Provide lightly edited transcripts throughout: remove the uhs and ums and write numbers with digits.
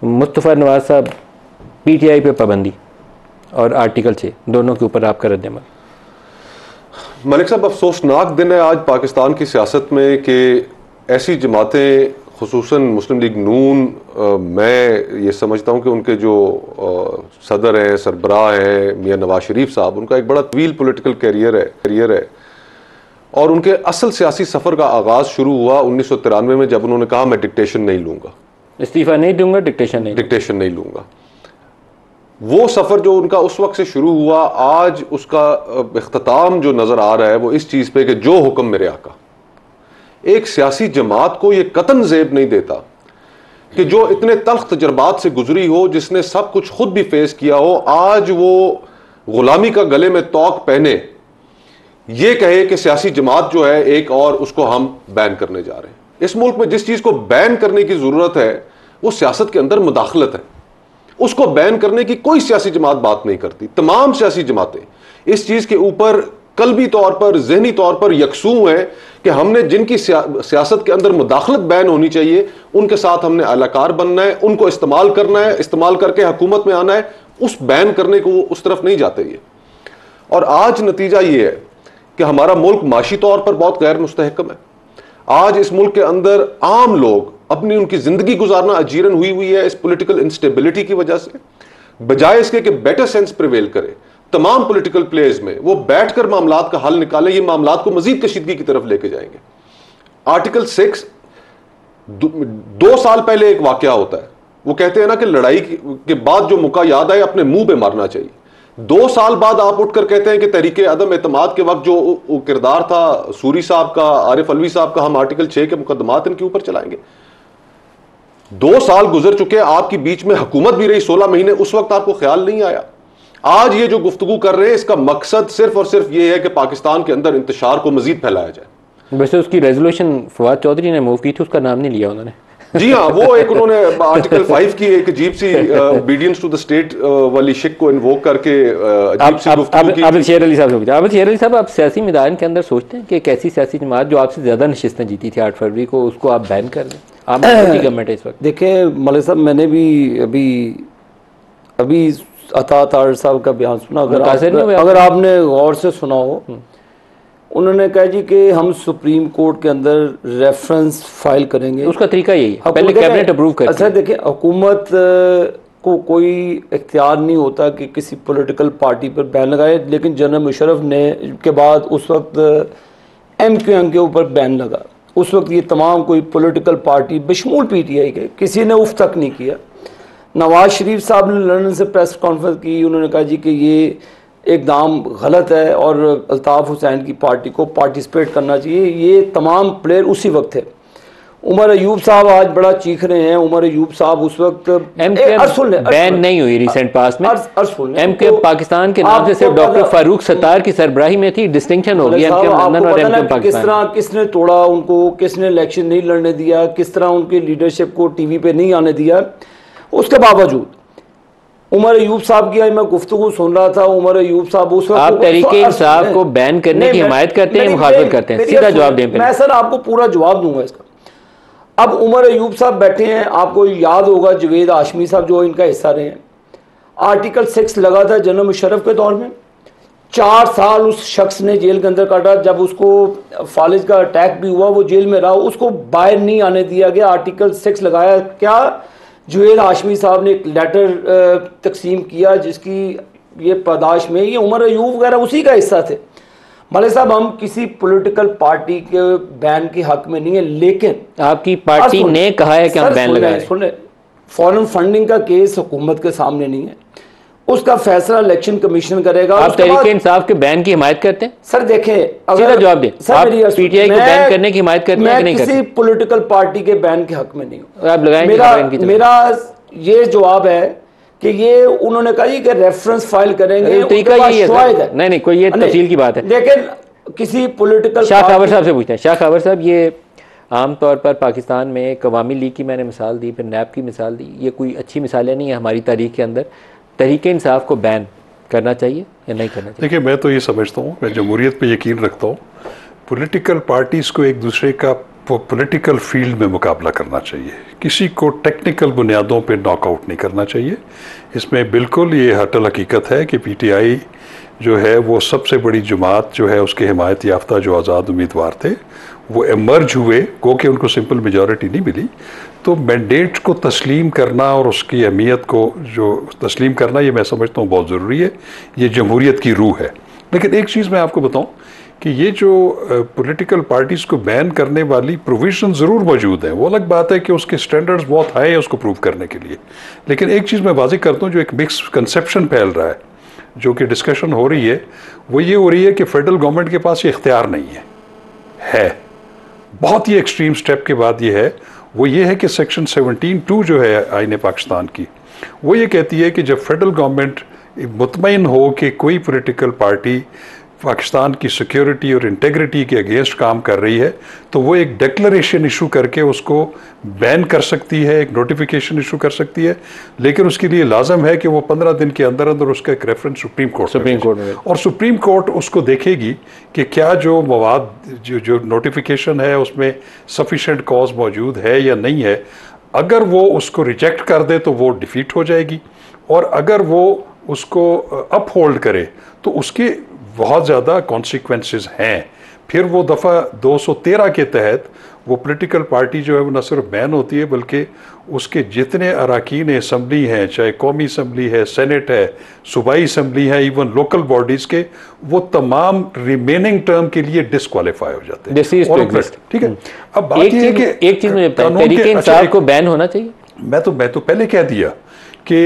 मुस्तफ़ा नवाज साहब, पीटीआई पे पाबंदी और आर्टिकल 6 दोनों के ऊपर आपका रद्द-ए-अमल। मलिक साहब, अफसोसनाक दिन है आज पाकिस्तान की सियासत में कि ऐसी जमातें, खुसूसन मुस्लिम लीग नून, मैं ये समझता हूँ कि उनके जो सदर हैं, सरबराह हैं मियां नवाज शरीफ साहब, उनका एक बड़ा तवील पॉलिटिकल करियर है और उनके असल सियासी सफ़र का आगाज़ शुरू हुआ 1993 में, जब उन्होंने कहा मैं डिक्टेशन नहीं लूँगा, इस्तीफा नहीं दूंगा, डिक्टेशन नहीं लूँगा। वो सफ़र जो उनका उस वक्त से शुरू हुआ, आज उसका इख्तिताम जो नज़र आ रहा है वो इस चीज़ पे कि जो हुक्म मेरे आका। एक सियासी जमात को ये कतन ज़ेब नहीं देता कि जो इतने तल्ख तजर्बात से गुजरी हो, जिसने सब कुछ खुद भी फेस किया हो, आज वो गुलामी का गले में तोक पहने ये कहे कि सियासी जमात जो है एक और, उसको हम बैन करने जा रहे हैं। इस मुल्क में जिस चीज़ को बैन करने की ज़रूरत है वो सियासत के अंदर मुदाखलत है। उसको बैन करने की कोई सियासी जमात बात नहीं करती। तमाम सियासी जमातें इस चीज़ के ऊपर कल्बी तौर पर, जहनी तौर पर यकसू हैं कि हमने जिनकी सियासत के अंदर मुदाखलत बैन होनी चाहिए उनके साथ हमने अलाकार बनना है, उनको इस्तेमाल करना है, इस्तेमाल करके हुकूमत में आना है। उस बैन करने को उस तरफ नहीं जाते ये। और आज नतीजा ये है कि हमारा मुल्क माशी तौर पर बहुत गैर मुस्तहकम है। आज इस मुल्क के अंदर आम लोग अपनी उनकी जिंदगी गुजारना अजीरन हुई है इस पॉलिटिकल इंस्टेबिलिटी की वजह से। बजाय इसके कि बेटर सेंस प्रिवेल करे तमाम पॉलिटिकल प्लेयर्स में, वो बैठकर मामलात का हल निकाले, ये मामलात को मजीद कशीदगी की तरफ लेके जाएंगे। आर्टिकल 6 2 साल पहले एक वाकया होता है, वो कहते हैं ना कि लड़ाई के बाद जो मुका याद आए अपने मुंह पे मारना चाहिए। 2 साल बाद आप उठकर कहते हैं कि तरीके अदम एतमाद के वक्त जो किरदार था सूरी साहब का, आरिफ अलवी साहब का, हम आर्टिकल 6 के मुकदमात इनके ऊपर चलाएंगे। 2 साल गुजर चुके, आपकी बीच में हुकूमत भी रही 16 महीने, उस वक्त आपको ख्याल नहीं आया। आज ये जो गुफ्तगू कर रहे हैं इसका मकसद सिर्फ और सिर्फ ये है कि पाकिस्तान के अंदर इंतशार को मजीद फैलाया जाए। वैसे उसकी रेजोल्यूशन फवाद चौधरी ने मूव की थी, उसका नाम नहीं लिया उन्होंने। जी हाँ, वो एक उन्होंने आर्टिकल 5 की एक अजीब सी ओबीडियंस टू द स्टेट वाली शिक को इन्वोक करके अजीब सी गुफ्तगू की। आबिद शेर अली साहब से पूछा, आबिद शेर अली साहब, आप सियासी मैदान के अंदर सोचते हैं कि एक ऐसी सियासी जमात जो आपसे ज़्यादा नशिस्तें जीती थी 8 फरवरी को, उसको आप बैन कर दें? आप गवर्नमेंट है इस वक्त। देखिए मलिक साहब, मैंने भी अभी अता तार साहब का बयान सुना, अगर आपने गौर से सुना हो, उन्होंने कहा जी कि हम सुप्रीम कोर्ट के अंदर रेफरेंस फाइल करेंगे। उसका तरीका यही है, पहले कैबिनेट अप्रूव करती है। अच्छा देखिए, हुकूमत को कोई इख्तियार नहीं होता कि किसी पॉलिटिकल पार्टी पर बैन लगाए, लेकिन जनरल मुशर्रफ ने के बाद उस वक्त MQM के ऊपर बैन लगा। उस वक्त ये तमाम कोई पॉलिटिकल पार्टी बशमूल PTI के किसी ने उफ तक नहीं किया। नवाज शरीफ साहब ने लंदन से प्रेस कॉन्फ्रेंस की, उन्होंने कहा जी कि ये एकदम गलत है और अल्ताफ़ हुसैन की पार्टी को पार्टिसिपेट करना चाहिए। ये तमाम प्लेयर उसी वक्त थे। उमर अयूब साहब आज बड़ा चीख रहे हैं। उमर अयूब साहब उस वक्त बैन नहीं हुई रिसेंट पास में। MQM पाकिस्तान के नाम से सिर्फ डॉक्टर फारूक सत्तार की सरबराही में थी, डिस्टिंक्शन हो गया MQM लंदन और MQM पाकिस्तान। किस तरह किसने तोड़ा उनको, किसने इलेक्शन नहीं लड़ने दिया, किस तरह उनकी लीडरशिप को TV पे नहीं आने दिया। उसके बावजूद उमर अयूब साहब की आज मैं गुफ्तगू सुन रहा था। उमर अयूब साहब उस वक्त, आप तरीके इंसाफ को बैन करने की हिमायत करते हैं, मुखालफत करते हैं? सीधा जवाब दें। मैं सर आपको पूरा जवाब दूंगा इसका। अब उमर अयूब साहब बैठे हैं, आपको याद होगा जावेद हाशमी साहब जो इनका हिस्सा रहे हैं, आर्टिकल 6 लगा था जनरल मुशर्रफ के दौर में। 4 साल उस शख्स ने जेल के अंदर काटा। जब उसको फालिज का अटैक भी हुआ, वो जेल में रहा, उसको बाहर नहीं आने दिया गया। आर्टिकल 6 लगाया। क्या जावेद हाशमी साहब ने एक लेटर तकसीम किया जिसकी ये पादाश में ये उमर अयूब वगैरह उसी का हिस्सा थे। मलिक साहब, हम किसी पॉलिटिकल पार्टी के बैन के हक में नहीं है, लेकिन आपकी पार्टी ने कहा है कि हम बैन लगाएं। सुन, फॉरेन फंडिंग का केस हुकूमत के सामने नहीं है, उसका फैसला इलेक्शन कमीशन करेगा। आप तहरीक इंसाफ के बैन की हिमायत करते हैं? सर देखें, सीधा जवाब दें। आप PTI को बैन करने की हिमायत करते हैं कि नहीं करते? मैं किसी पॉलिटिकल पार्टी के बैन के हक में नहीं हूं। आप लगाएंगे? मेरा ये जवाब है कि ये उन्होंने कहा कि रेफरेंस फाइल करेंगे। नहीं, कोई ये तफसील की बात है। लेकिन किसी पॉलिटिकल, शाह खबर साहब से पूछते हैं। शाह खबर साहब, ये आमतौर पर पाकिस्तान में एक अवामी लीग की मैंने मिसाल दी, फिर नैब की मिसाल दी, ये कोई अच्छी मिसालें नहीं है हमारी तारीख के अंदर। तहरीक इंसाफ को बैन करना चाहिए या नहीं करना चाहिए? देखिए, मैं तो ये समझता हूँ, मैं जमहूरियत पे यकीन रखता हूँ। पॉलिटिकल पार्टीज़ को एक दूसरे का पॉलिटिकल फील्ड में मुकाबला करना चाहिए, किसी को टेक्निकल बुनियादों पे नॉकआउट नहीं करना चाहिए। इसमें बिल्कुल ये हटल हकीकत है कि पीटीआई जो है वो सबसे बड़ी जमात जो है, उसके हिमायत याफ्ता जो आज़ाद उम्मीदवार थे वो एमर्ज हुए, गो कि उनको सिंपल मेजॉरिटी नहीं मिली। तो मैंडेट को तस्लीम करना और उसकी अहमियत को जो तस्लीम करना, ये मैं समझता हूँ बहुत ज़रूरी है, ये जमहूरियत की रूह है। लेकिन एक चीज़ मैं आपको बताऊँ कि ये जो पॉलिटिकल पार्टीज़ को बैन करने वाली प्रोविजन ज़रूर मौजूद है, वो अलग बात है कि उसके स्टैंडर्ड्स बहुत हाई है उसको प्रूव करने के लिए। लेकिन एक चीज़ मैं वाज़ेह करता हूँ, जो एक मिक्स कंसेप्शन फैल रहा है, जो कि डिस्कशन हो रही है, वो ये हो रही है कि फेडरल गवर्नमेंट के पास ये इख्तियार नहीं है। बहुत ही एक्सट्रीम स्टेप के बाद ये है, वो ये है कि सेक्शन 17(2) जो है आईन पाकिस्तान की, वो ये कहती है कि जब फेडरल गवर्नमेंट मुतमईन हो कि कोई पॉलिटिकल पार्टी पाकिस्तान की सिक्योरिटी और इंटेग्रिटी के अगेंस्ट काम कर रही है, तो वो एक डिक्लेरेशन इशू करके उसको बैन कर सकती है, एक नोटिफिकेशन इशू कर सकती है। लेकिन उसके लिए लाजम है कि वो 15 दिन के अंदर अंदर उसका एक रेफरेंस सुप्रीम कोर्ट में, और सुप्रीम कोर्ट उसको देखेगी कि क्या जो मवाद जो नोटिफिकेशन है उसमें सफिशेंट कॉज मौजूद है या नहीं है। अगर वो उसको रिजेक्ट कर दे तो वो डिफीट हो जाएगी, और अगर वो उसको अपहोल्ड करे तो उसके बहुत ज़्यादा कॉन्सिक्वेंसेस हैं। फिर वो दफ़ा 213 के तहत वो पॉलिटिकल पार्टी जो है वो न सिर्फ बैन होती है, बल्कि उसके जितने अरकान असम्बली हैं, चाहे कौमी असम्बली है, सेनेट है, सूबाई असम्बली है, इवन लोकल बॉडीज़ के, वो तमाम रिमेनिंग टर्म के लिए डिस्क्वालीफाई हो जाते हैं। ठीक है, अब बात ये है कि एक चीज़ मुझे तहरीक इंसाफ को बैन होना चाहिए। मैं तो पहले कह दिया कि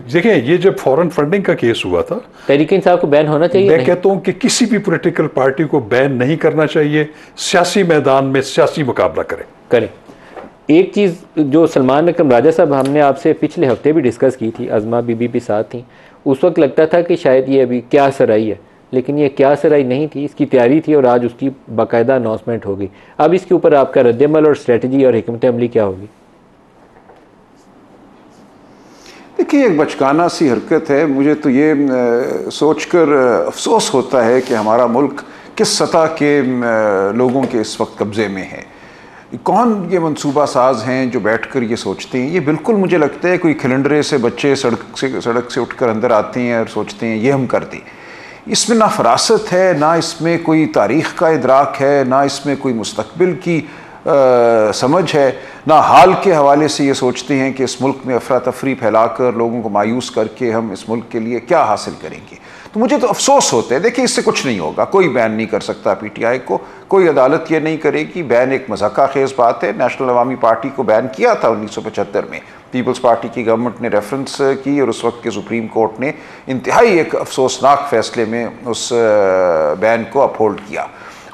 देखिए, ये जब फॉरेन फंडिंग का केस हुआ था, तहरीक इंसाफ को बैन होना चाहिए। मैं कहता हूं कि किसी भी पॉलिटिकल पार्टी को बैन नहीं करना चाहिए, सियासी मैदान में सियासी मुकाबला करें। एक चीज़ जो सलमान अकरम राजा साहब, हमने आपसे पिछले हफ्ते भी डिस्कस की थी, अज़मा बीबी भी साथ थी, उस वक्त लगता था कि शायद ये अभी क्या सराई है, लेकिन ये क्या सराई नहीं थी, इसकी तैयारी थी और आज उसकी बाकायदा अनाउंसमेंट होगी। अब इसके ऊपर आपका रद्दमल और स्ट्रेटजी और हिकमत अमली क्या होगी? देखिए, एक बचकाना सी हरकत है। मुझे तो ये सोचकर अफसोस होता है कि हमारा मुल्क किस सतह के लोगों के इस वक्त कब्ज़े में है। कौन ये मंसूबा साज हैं जो बैठकर ये सोचते हैं? ये बिल्कुल मुझे लगता है कोई खिलंडरे से बच्चे सड़क से उठकर अंदर आते हैं और सोचते हैं ये हम कर दें। इसमें ना फरासत है, ना इसमें कोई तारीख़ का इदराक है, ना इसमें कोई मुस्तकबिल की समझ है, ना हाल के हवाले से ये सोचते हैं कि इस मुल्क में अफरा तफरी फैलाकर लोगों को मायूस करके हम इस मुल्क के लिए क्या हासिल करेंगे। तो मुझे तो अफसोस होता है। देखिए, इससे कुछ नहीं होगा, कोई बैन नहीं कर सकता पीटीआई को, कोई अदालत ये नहीं करेगी। बैन एक मज़ाक़ा खेज़ बात है। नेशनल अवामी पार्टी को बैन किया था 1975 में, पीपल्स पार्टी की गवर्नमेंट ने रेफरेंस की और उस वक्त के सुप्रीम कोर्ट ने इंतहाई एक अफसोसनाक फैसले में उस बैन को अपहोल्ड किया।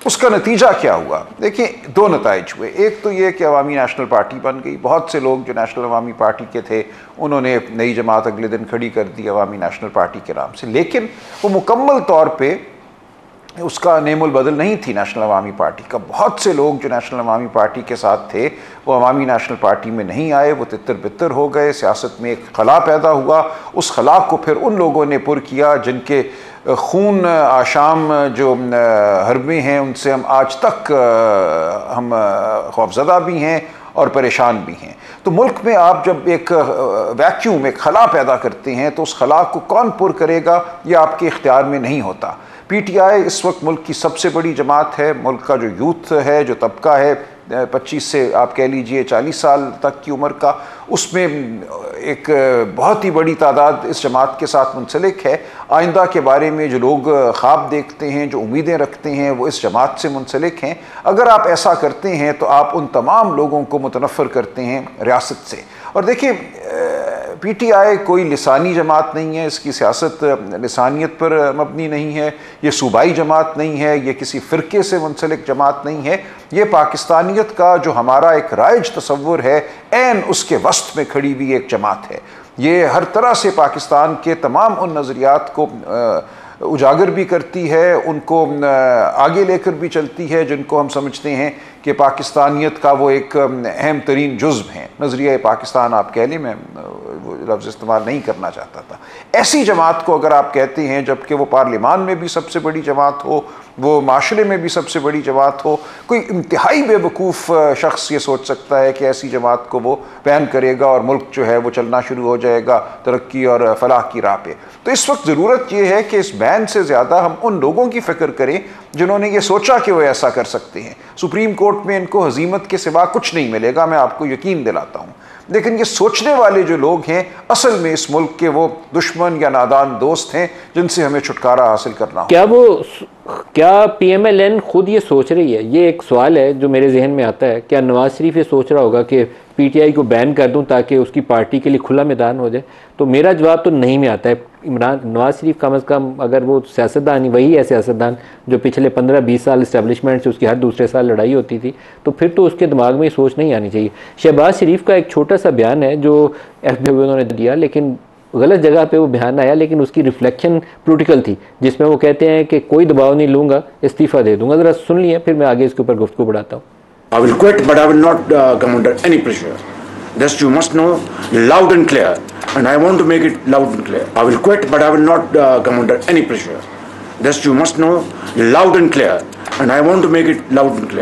उसका नतीजा क्या हुआ? देखिए, दो नताइज हुए। एक तो ये कि अवामी नेशनल पार्टी बन गई। बहुत से लोग जो नेशनल अवामी पार्टी के थे, उन्होंने नई जमात अगले दिन खड़ी कर दी अवामी नेशनल पार्टी के नाम से, लेकिन वो मुकम्मल तौर पे उसका नेमुल बदल नहीं थी नेशनल अवामी पार्टी का। बहुत से लोग जो नेशनल अवामी पार्टी के साथ थे वो अवामी नेशनल पार्टी में नहीं आए, वो तितर बितर हो गए। सियासत में एक खला पैदा हुआ। उस खला को फिर उन लोगों ने पुर किया जिनके खून आशाम जो हरबे हैं, उनसे हम आज तक हम खौफज़दा भी हैं और परेशान भी हैं। तो मुल्क में आप जब एक वैक्यूम, एक खला पैदा करते हैं, तो उस खला को कौन पुर करेगा, ये आपके इख्तियार में नहीं होता। पीटीआई इस वक्त मुल्क की सबसे बड़ी जमात है। मुल्क का जो यूथ है, जो तबका है 25 से आप कह लीजिए 40 साल तक की उम्र का, उसमें एक बहुत ही बड़ी तादाद इस जमात के साथ मुंसलिक है। आइंदा के बारे में जो लोग ख्वाब देखते हैं, जो उम्मीदें रखते हैं, वो इस जमात से मुंसलिक हैं। अगर आप ऐसा करते हैं तो आप उन तमाम लोगों को मुतनफ़र करते हैं रियासत से। और देखिए, पीटीआई कोई लिसानी जमात नहीं है, इसकी सियासत लिसानियत पर मबनी नहीं है, ये सूबाई जमात नहीं है, ये किसी फ़िरके से मुंसलिक जमात नहीं है। ये पाकिस्तानियत का जो हमारा एक राइज तसव्वुर है, ऐन उसके वस्त में खड़ी हुई एक जमात है। ये हर तरह से पाकिस्तान के तमाम उन नज़रियात को उजागर भी करती है, उनको आगे लेकर भी चलती है जिनको हम समझते हैं कि पाकिस्तानियत का वो एक अहम तरीन जुज़्व हैं। नज़रिया पाकिस्तान आप कह लें, मैं लफ्ज़ इस्तेमाल नहीं करना चाहता था। ऐसी जमात को अगर आप कहते हैं, जबकि वो पार्लिमान में भी सबसे बड़ी जमात हो, वो माशरे में भी सबसे बड़ी जमात हो, कोई इंतहाई बेवकूफ़ शख्स ये सोच सकता है कि ऐसी जमात को वो बैन करेगा और मुल्क जो है वो चलना शुरू हो जाएगा तरक्की और फलाह की राह पे। तो इस वक्त ज़रूरत ये है कि इस बैन से ज़्यादा हम उन लोगों की फ़िक्र करें जिन्होंने ये सोचा कि वो ऐसा कर सकते हैं। सुप्रीम कोर्ट में इनको हज़ीमत के सिवा कुछ नहीं मिलेगा, मैं आपको यकीन दिलाता हूँ। लेकिन ये सोचने वाले जो लोग हैं असल में इस मुल्क के वो दुश्मन या नादान दोस्त हैं जिनसे हमें छुटकारा हासिल करना हो। क्या PMLN खुद ये सोच रही है? ये एक सवाल है जो मेरे जहन में आता है। क्या नवाज शरीफ ये सोच रहा होगा कि PTI को बैन कर दूं ताकि उसकी पार्टी के लिए खुला मैदान हो जाए? तो मेरा जवाब तो नहीं में आता है। नवाज शरीफ कम अज़ कम, अगर वो सियासतदान ही वही है सियासतदान जो पिछले 15-20 साल इस्टेब्लिशमेंट से उसकी हर दूसरे साल लड़ाई होती थी, तो फिर तो उसके दिमाग में ये सोच नहीं आनी चाहिए। शहबाज शरीफ का एक छोटा सा बयान है जो FB उन्होंने दिया, लेकिन गलत जगह पे वो बयान आया, लेकिन उसकी रिफ्लेक्शन पॉलिटिकल थी, जिसमें वो कहते हैं कि कोई दबाव नहीं लूंगा, इस्तीफा दे दूंगा। ज़रा सुन लिए, फिर मैं आगे इसके ऊपर गुफ्तगू बढ़ाता हूँ। I will quit, but I will not come under any pressure. This you must know loud and clear, and I want to make it loud and clear. I will quit, but I will not come under any pressure. This you must know loud and clear, and I want to make it loud and clear.